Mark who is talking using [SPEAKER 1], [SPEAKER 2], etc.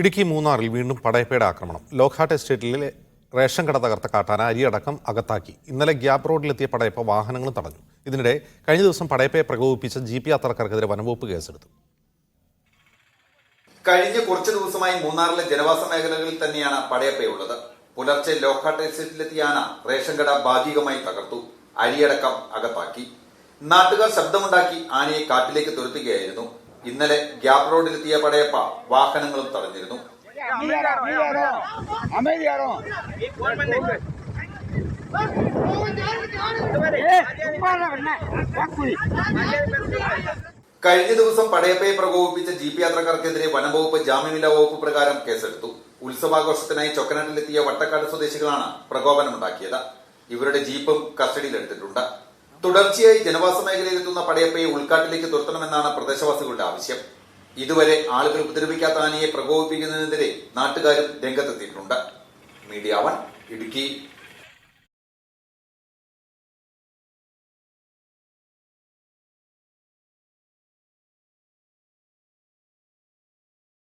[SPEAKER 1] ഇടുക്കി മൂന്നാറിൽ വീണ്ടും പടയപ്പയുടെ ആക്രമണം. ലോക്ഹാർട്ട് എസ്റ്റേറ്റിലെ റേഷൻ കട തകർത്ത കാട്ടാന അരിയടക്കം അകത്താക്കി. ഇന്നലെ ഗ്യാപ് റോഡിലെത്തിയ പടയപ്പ വാഹനങ്ങളും തടഞ്ഞു. ഇതിനിടെ കഴിഞ്ഞ ദിവസം പടയപ്പയെ പ്രകോപിപ്പിച്ച ജീപ്പ് യാത്രക്കാർക്കെതിരെ വനംവകുപ്പ് കേസെടുത്തു.
[SPEAKER 2] കഴിഞ്ഞ കുറച്ചു ദിവസമായി മൂന്നാറിലെ ജനവാസ മേഖലകളിൽ തന്നെയാണ് പടയപ്പയുള്ളത്. പുലർച്ചെ ലോക്ഹാർട്ട് എസ്റ്റേറ്റിലെത്തിയ ആന റേഷൻ കട ഭാഗികമായി തകർത്തു, അരിയടക്കം അകത്താക്കി. നാട്ടുകാർ ശബ്ദമുണ്ടാക്കി ആനയെ കാട്ടിലേക്ക് തുരത്തുകയായിരുന്നു. ഇന്നലെ ഗ്യാപ് റോഡിലെത്തിയ പടയപ്പ വാഹനങ്ങളും തടഞ്ഞിരുന്നു. കഴിഞ്ഞ ദിവസം പടയപ്പയെ പ്രകോപിപ്പിച്ച ജീപ്പ് യാത്രക്കാർക്കെതിരെ വനംവകുപ്പ് ജാമ്യമില്ലാ വകുപ്പ് പ്രകാരം കേസെടുത്തു. ഉത്സവാഘോഷത്തിനായി ചൊക്കനാട്ടിലെത്തിയ വട്ടക്കാട് സ്വദേശികളാണ് പ്രകോപനമുണ്ടാക്കിയത്. ഇവരുടെ ജീപ്പും കസ്റ്റഡിയിലെടുത്തിട്ടുണ്ട്. തുടർച്ചയായി ജനവാസ മേഖലയിലെത്തുന്ന പടയപ്പയെ ഉൾക്കാട്ടിലേക്ക് തുരത്തണമെന്നാണ് പ്രദേശവാസികളുടെ ആവശ്യം. ഇതുവരെ ആളുകൾ ഉപദ്രവിക്കാത്ത ആനയെ പ്രകോപിപ്പിക്കുന്നതിനെതിരെ നാട്ടുകാരും രംഗത്തെത്തിയിട്ടുണ്ട്. മീഡിയ 1 ഇടുക്കി.